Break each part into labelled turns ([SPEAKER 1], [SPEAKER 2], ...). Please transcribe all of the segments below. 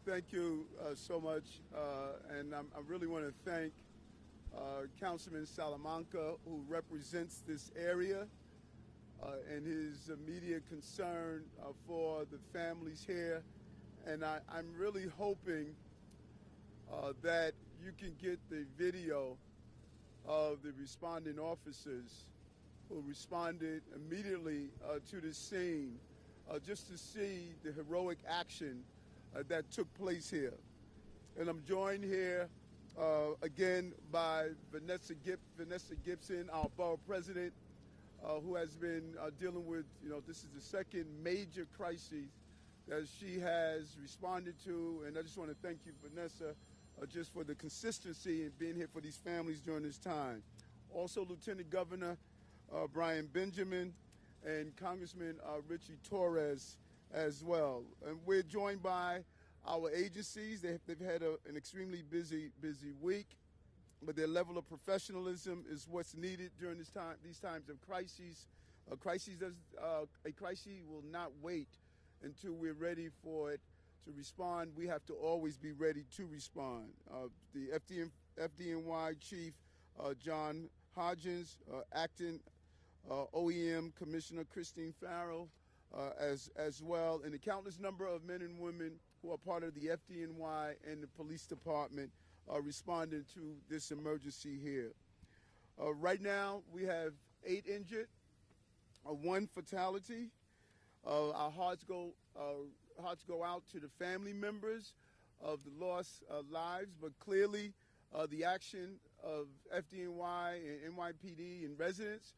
[SPEAKER 1] Thank you so much, and I really want to thank Councilman Salamanca, who represents this area, and his immediate concern for the families here. And I'm really hoping that you can get the video of the responding officers who responded immediately to the scene just to see the heroic action that took place here. And I'm joined here again by Vanessa Gibson, our borough president, who has been dealing with, this is the second major crisis that she has responded to. And I just want to thank you, Vanessa, just for the consistency in being here for these families during this time. Also, Lieutenant Governor Brian Benjamin and Congressman Richie Torres as well. And we're joined by our agencies. They've had an extremely busy week, but their level of professionalism is what's needed during these times of crises. A crisis will not wait until we're ready for it to respond. We have to always be ready to respond. The FDNY Chief John Hodgins, acting OEM Commissioner Christine Farrell, as well, and the countless number of men and women who are part of the FDNY and the police department responding to this emergency here. Right now, we have 8 injured, 1 fatality. Our hearts go out to the family members of the lost lives, but clearly the action of FDNY and NYPD and residents,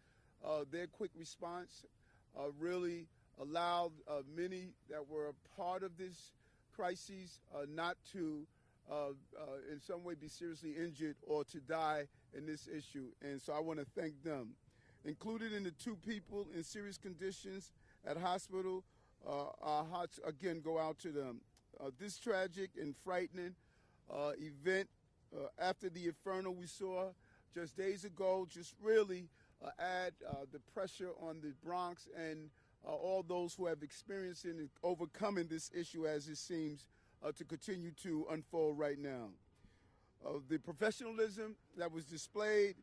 [SPEAKER 1] their quick response really allowed many that were a part of this crisis not to in some way be seriously injured or to die in this issue. And so I want to thank them. Included in the 2 people in serious conditions at hospital, our hearts again go out to them. This tragic and frightening event after the inferno we saw just days ago just really add the pressure on the Bronx and all those who have experienced and overcoming this issue as it seems to continue to unfold right now. The professionalism that was displayed,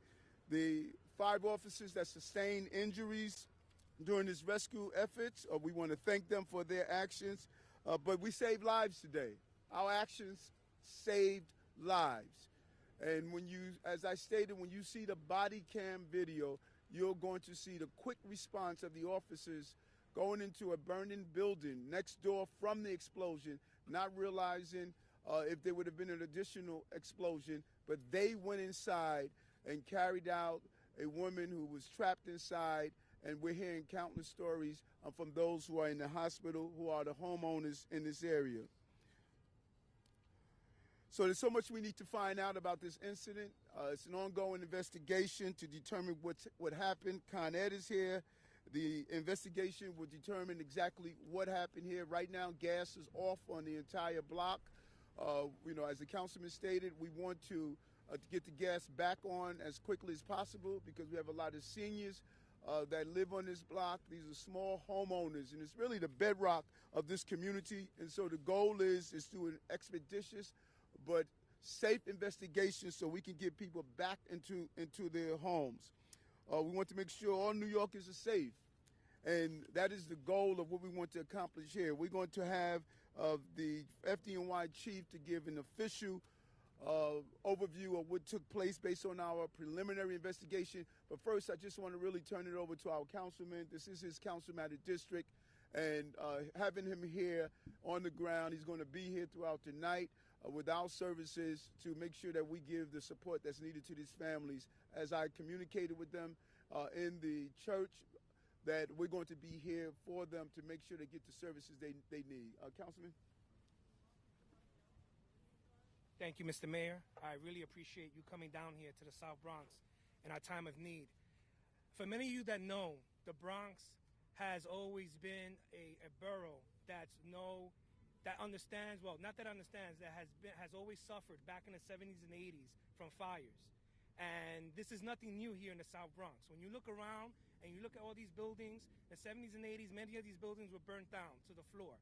[SPEAKER 1] the 5 officers that sustained injuries during this rescue efforts, we want to thank them for their actions, but we saved lives today. Our actions saved lives. And when you, as I stated, when you see the body cam video, you're going to see the quick response of the officers going into a burning building next door from the explosion, not realizing if there would have been an additional explosion, but they went inside and carried out a woman who was trapped inside. And we're hearing countless stories from those who are in the hospital, who are the homeowners in this area. So there's so much we need to find out about this incident. It's an ongoing investigation to determine what happened. Con Ed is here. The investigation will determine exactly what happened here. Right now, gas is off on the entire block. As the councilman stated, we want to get the gas back on as quickly as possible because we have a lot of seniors that live on this block. These are small homeowners, and it's really the bedrock of this community. And so the goal is to an expeditious but safe investigation so we can get people back into their homes. We want to make sure all New Yorkers are safe, and that is the goal of what we want to accomplish here. We're going to have the FDNY chief to give an official overview of what took place based on our preliminary investigation. But first, I just want to really turn it over to our councilman. This is his councilmatic district, and having him here on the ground, he's going to be here throughout the night with our services to make sure that we give the support that's needed to these families. As I communicated with them in the church, that we're going to be here for them to make sure they get the services they need. Councilman?
[SPEAKER 2] Thank you, Mr. Mayor. I really appreciate you coming down here to the South Bronx in our time of need. For many of you that know, the Bronx has always been a borough that understands, well, not that understands, that has always suffered back in the 70s and 80s from fires. And this is nothing new here in the South Bronx. When you look around and you look at all these buildings, the 70s and 80s, many of these buildings were burnt down to the floor.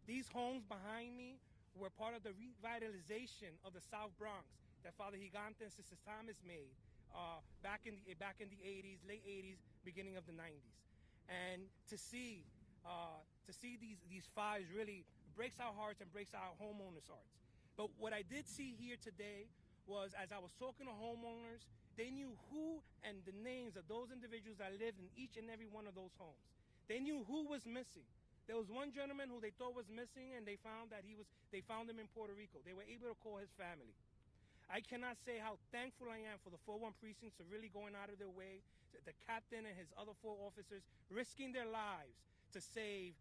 [SPEAKER 2] These homes behind me were part of the revitalization of the South Bronx that Father Gigante and Sister Thomas made back in the 80s, late 80s, beginning of the 90s. And to see these fires really breaks our hearts and breaks our homeowners' hearts. But what I did see here today was, as I was talking to homeowners, they knew who and the names of those individuals that lived in each and every one of those homes. They knew who was missing. There was one gentleman who they thought was missing, and they found him in Puerto Rico. They were able to call his family. I cannot say how thankful I am for the 4-1 precincts for really going out of their way, the captain and his other 4 officers risking their lives to save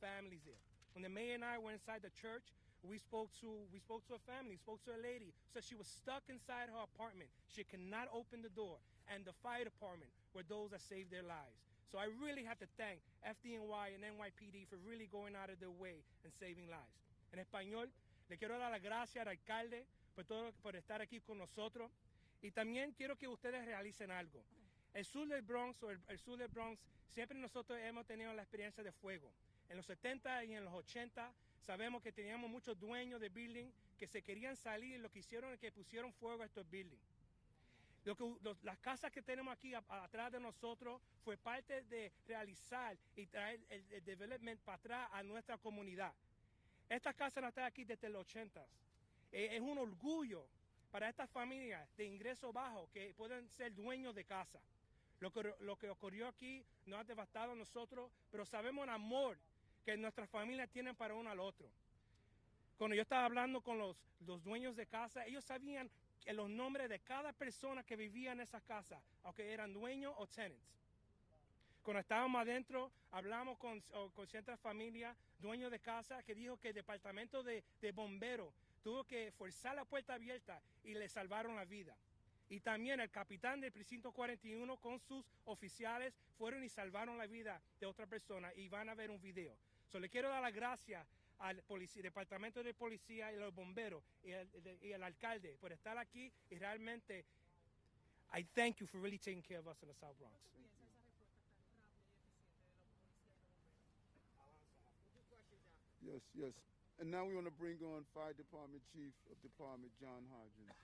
[SPEAKER 2] families there. When the mayor and I were inside the church, we spoke to a family, spoke to a lady, said she was stuck inside her apartment. She could not open the door, and the fire department were those that saved their lives. So I really have to thank FDNY and NYPD for really going out of their way and saving lives. En español, le quiero dar las gracias al alcalde por estar aquí con nosotros, y también quiero que ustedes realicen algo. El sur del Bronx siempre nosotros hemos tenido la experiencia de fuego. En los 70 y en los 80 sabemos que teníamos muchos dueños de building que se querían salir, y lo que hicieron es que pusieron fuego a estos buildings. Las casas que tenemos aquí atrás de nosotros fue parte de realizar y traer el development para atrás a nuestra comunidad. Estas casas no están aquí desde los 80. Es un orgullo para estas familias de ingreso bajo que pueden ser dueños de casa. Lo que ocurrió aquí nos ha devastado a nosotros, pero sabemos el amor que nuestras familias tienen para uno al otro. Cuando yo estaba hablando con los dueños de casa, ellos sabían los nombres de cada persona que vivía en esas casas, aunque eran dueños o tenants. Cuando estábamos adentro, hablamos con ciertas familias, dueños de casa, que dijo que el departamento de bomberos tuvo que forzar la puerta abierta y le salvaron la vida. Y también el capitán del precinto 41 con sus oficiales fueron y salvaron la vida de otra persona, y van a ver un video. Le quiero dar las gracias al departamento de policía y a los bomberos y al alcalde por estar aquí, y realmente I thank you for really taking care of us in the South Bronx.
[SPEAKER 1] Yes. And now we want to bring on Fire Department Chief of Department John Hodgins.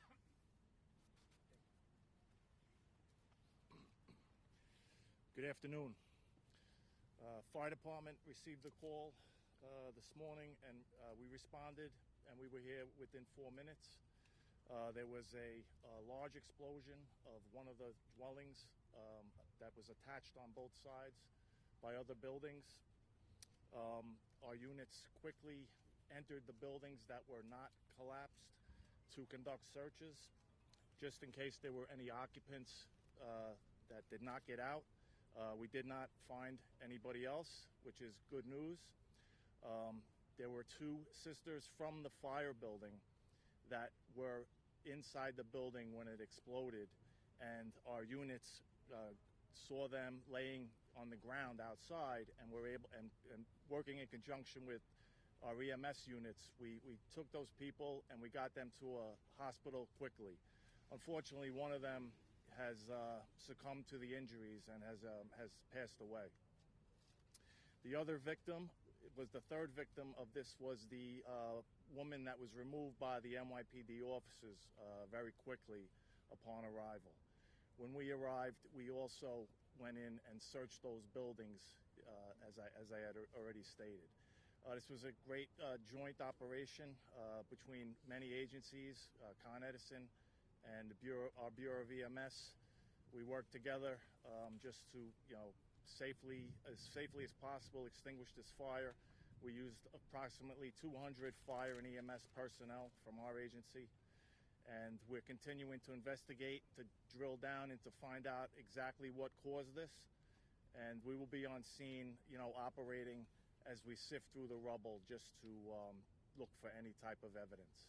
[SPEAKER 3] Good afternoon. Fire Department received a call this morning, and we responded, and we were here within 4 minutes. There was a large explosion of one of the dwellings that was attached on both sides by other buildings. Our units quickly entered the buildings that were not collapsed to conduct searches, just in case there were any occupants that did not get out. We did not find anybody else, which is good news. There were 2 sisters from the fire building that were inside the building when it exploded, and our units saw them laying on the ground outside, and were able, and working in conjunction with our EMS units, we took those people and we got them to a hospital quickly. Unfortunately, one of them has succumbed to the injuries and has passed away. The other victim was the 3rd victim of this, was the woman that was removed by the NYPD officers very quickly upon arrival. When we arrived, we also went in and searched those buildings, as I had already stated. This was a great joint operation between many agencies, Con Edison and our Bureau of EMS. We worked together just to, safely as possible extinguish this fire. We used approximately 200 fire and EMS personnel from our agency, and we're continuing to investigate, to drill down and to find out exactly what caused this. And we will be on scene, operating as we sift through the rubble, just to look for any type of evidence.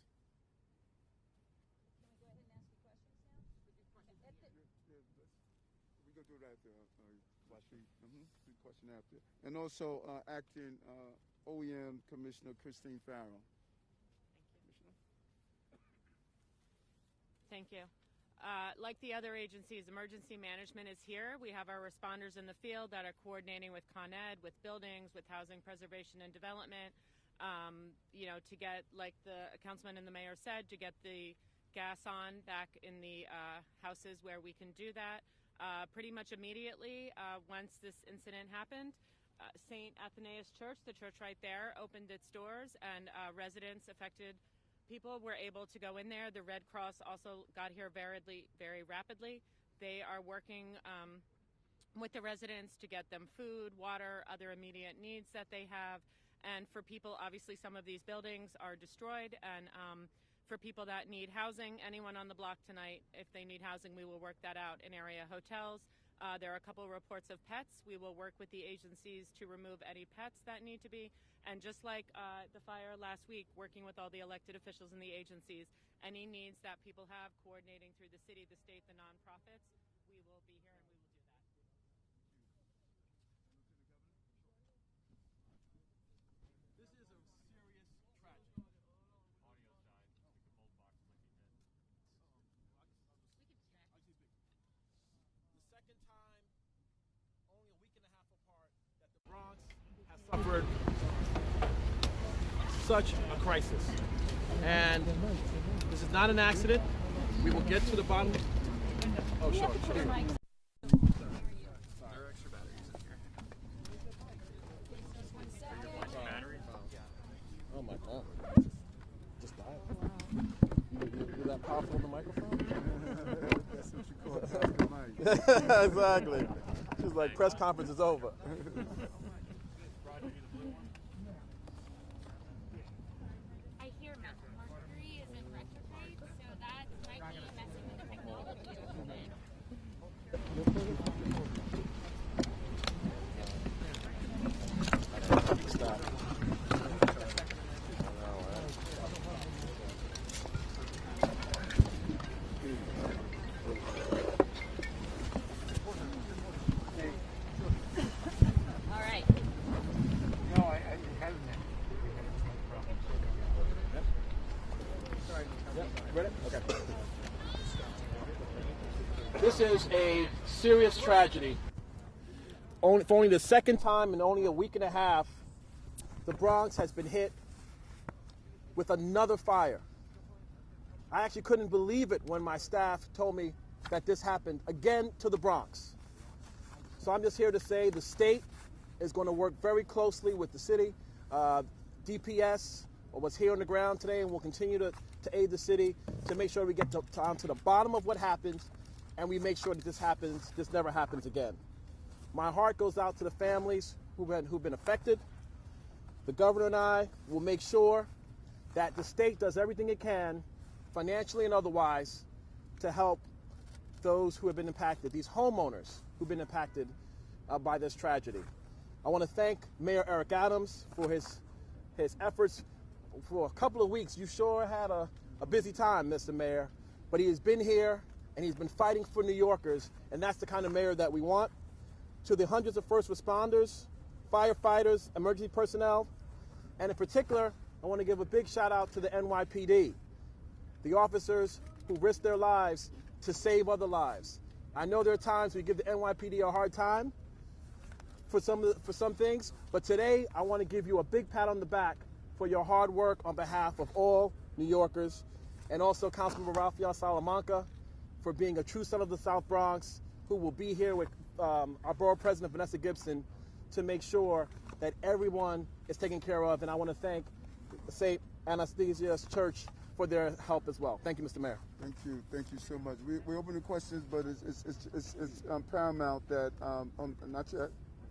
[SPEAKER 4] Can we go ahead and ask you questions now?
[SPEAKER 1] We go through that question after. And also acting OEM Commissioner Christine Farrell.
[SPEAKER 4] Thank you. Like the other agencies, emergency management is here. We have our responders in the field that are coordinating with Con Ed, with buildings, with housing preservation and development, to get, like the councilman and the mayor said, to get the gas on back in the houses where we can do that pretty much immediately. Once this incident happened, St. Athanasius Church, the church right there, opened its doors, and residents, affected people were able to go in there. The Red Cross also got here very rapidly. They are working with the residents to get them food, water, other immediate needs that they have. And for people, obviously some of these buildings are destroyed, and for people that need housing, anyone on the block tonight, if they need housing, we will work that out in area hotels. There are a couple of reports of pets. We will work with the agencies to remove any pets that need to be. And just like the fire last week, working with all the elected officials and the agencies, any needs that people have, coordinating through the city, the state, the nonprofits, we will be here and we will do that.
[SPEAKER 5] This is a serious tragedy.
[SPEAKER 6] Audio died. I think the bolt box might be dead.
[SPEAKER 5] The second time, only a week and a half apart, that the Bronx has suffered such a crisis. And this is not an accident. We will get to the bottom. Oh, sure.
[SPEAKER 6] There are extra batteries in here. Batteries?
[SPEAKER 5] Oh my God. Just died. You're that powerful on the microphone?
[SPEAKER 1] That's what you call a mic.
[SPEAKER 5] Exactly. She's like, press conference is over.
[SPEAKER 7] I hear Mercury is in retrograde, so that might be messing with the technology a little bit.
[SPEAKER 5] Stop.
[SPEAKER 7] All right.
[SPEAKER 6] No, I haven't.
[SPEAKER 5] Ready? Okay. This is a serious tragedy. For only the second time in only a week and a half, the Bronx has been hit with another fire. I actually couldn't believe it when my staff told me that this happened again to the Bronx. So I'm just here to say the state is going to work very closely with the city. DPS was here on the ground today and will continue to aid the city to make sure we get down to the bottom of what happened, and we make sure that this never happens again. My heart goes out to the families who've been affected. The governor and I will make sure that the state does everything it can, financially and otherwise, to help those who have been impacted, these homeowners who've been impacted by this tragedy. I want to thank Mayor Eric Adams for his efforts. For a couple of weeks, you sure had a busy time, Mr. Mayor, but he has been here and he's been fighting for New Yorkers, and that's the kind of mayor that we want. To the hundreds of first responders, firefighters, emergency personnel, and in particular, I want to give a big shout out to the NYPD, the officers who risk their lives to save other lives. I know there are times we give the NYPD a hard time for some things, but today I want to give you a big pat on the back for your hard work on behalf of all New Yorkers, and also Councilmember Rafael Salamanca for being a true son of the South Bronx, who will be here with our Borough President Vanessa Gibson to make sure that everyone is taken care of. And I want to thank St. Athanasius Church for their help as well. Thank you, Mr. Mayor.
[SPEAKER 1] Thank you so much. We're open to questions, but it's paramount that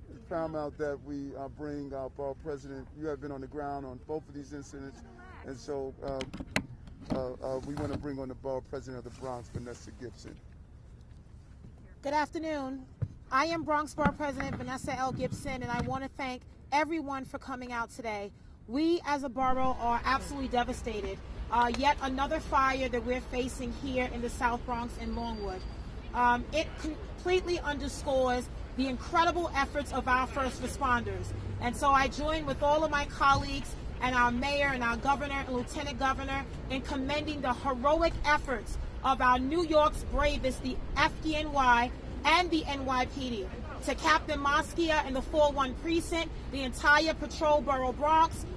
[SPEAKER 1] it's paramount that we bring our Borough President. You have been on the ground on both of these incidents, and so we want to bring on the Borough President of the Bronx, Vanessa Gibson.
[SPEAKER 8] Good afternoon. I am Bronx Borough President Vanessa L. Gibson, and I want to thank everyone for coming out today. We as a borough are absolutely devastated. Yet another fire that we're facing here in the South Bronx in Longwood. It completely underscores the incredible efforts of our first responders. And so I join with all of my colleagues and our mayor and our governor and lieutenant governor in commending the heroic efforts of our New York's bravest, the FDNY and the NYPD. To Captain Mosquia and the 4-1 precinct, the entire Patrol Borough Bronx,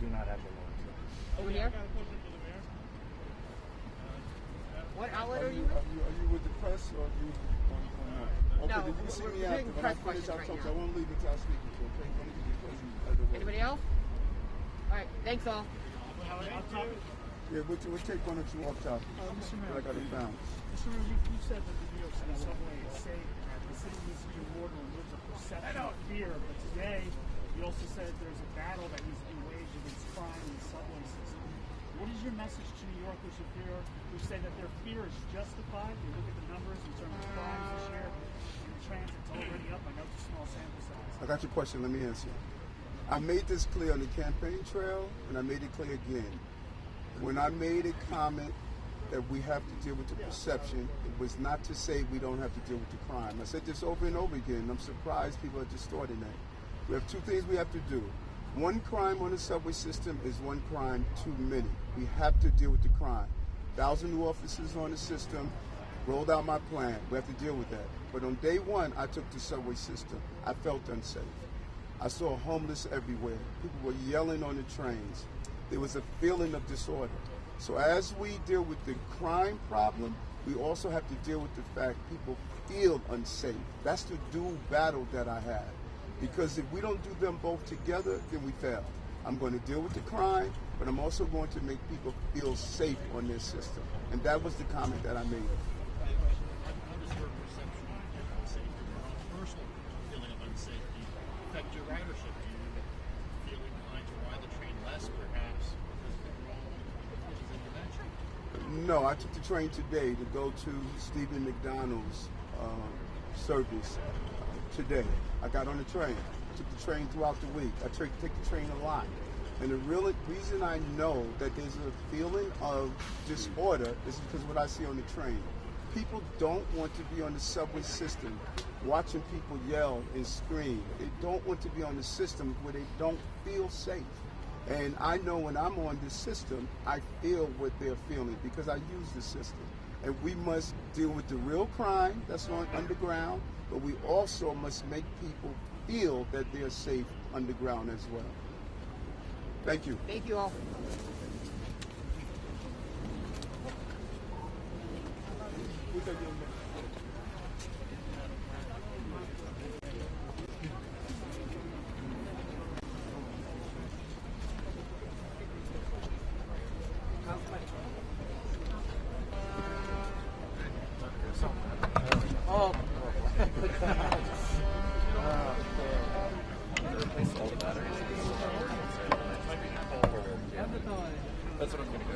[SPEAKER 3] do not have the lawyers.
[SPEAKER 9] Over here? What outlet are you with?
[SPEAKER 1] Are you with the press or are you on okay,
[SPEAKER 9] No,
[SPEAKER 1] did you see
[SPEAKER 9] we're
[SPEAKER 1] me
[SPEAKER 9] doing
[SPEAKER 1] after? When I
[SPEAKER 9] press
[SPEAKER 1] finish,
[SPEAKER 9] questions
[SPEAKER 1] I'll
[SPEAKER 9] right
[SPEAKER 1] talk.
[SPEAKER 9] now.
[SPEAKER 1] I won't leave until I speak with you, okay? Don't leave your question either way.
[SPEAKER 9] Anybody else? All right, thanks all.
[SPEAKER 1] Yeah, we'll take one or two off topic.
[SPEAKER 10] Mr. Mayor,
[SPEAKER 1] I got it found.
[SPEAKER 10] Mr. Mayor, you said that the New York City subway is safe and that the city needs to do more to remove the perception of fear. But today, you also said there's a battle that needs to be waged against crime in the subway system. What is your message to New Yorkers who say that their fear is justified? You look at the numbers in terms of crimes this year in transit, it's already up. I know it's a small sample size.
[SPEAKER 1] I got your question. Let me answer. I made this clear on the campaign trail, and I made it clear again. When I made a comment that we have to deal with the perception, it was not to say we don't have to deal with the crime. I said this over and over again. I'm surprised people are distorting that. We have two things we have to do. One crime on the subway system is one crime too many. We have to deal with the crime. 1,000 new officers on the system, rolled out my plan. We have to deal with that. But on day one, I took the subway system. I felt unsafe. I saw homeless everywhere. People were yelling on the trains. There was a feeling of disorder. So as we deal with the crime problem, we also have to deal with the fact people feel unsafe. That's the dual battle that I have. Because if we don't do them both together, then we fail. I'm going to deal with the crime, but I'm also going to make people feel safe on this system. And that was the comment that I made.
[SPEAKER 11] How does your perception of unsafety, your personal feeling of unsafety, affect your ridership? Do you feel inclined to ride the train less, perhaps, because of the wrong intervention?
[SPEAKER 1] No, I took the train today to go to Stephen McDonald's service today. I got on the train. Took the train throughout the week. I take the train a lot. And the real reason I know that there's a feeling of disorder is because of what I see on the train. People don't want to be on the subway system watching people yell and scream. They don't want to be on the system where they don't feel safe. And I know when I'm on this system, I feel what they're feeling because I use the system. And we must deal with the real crime that's on underground, but we also must make people feel that they're safe underground as well. Thank you.
[SPEAKER 9] Thank you all.
[SPEAKER 5] Oh.
[SPEAKER 11] That's what I'm going to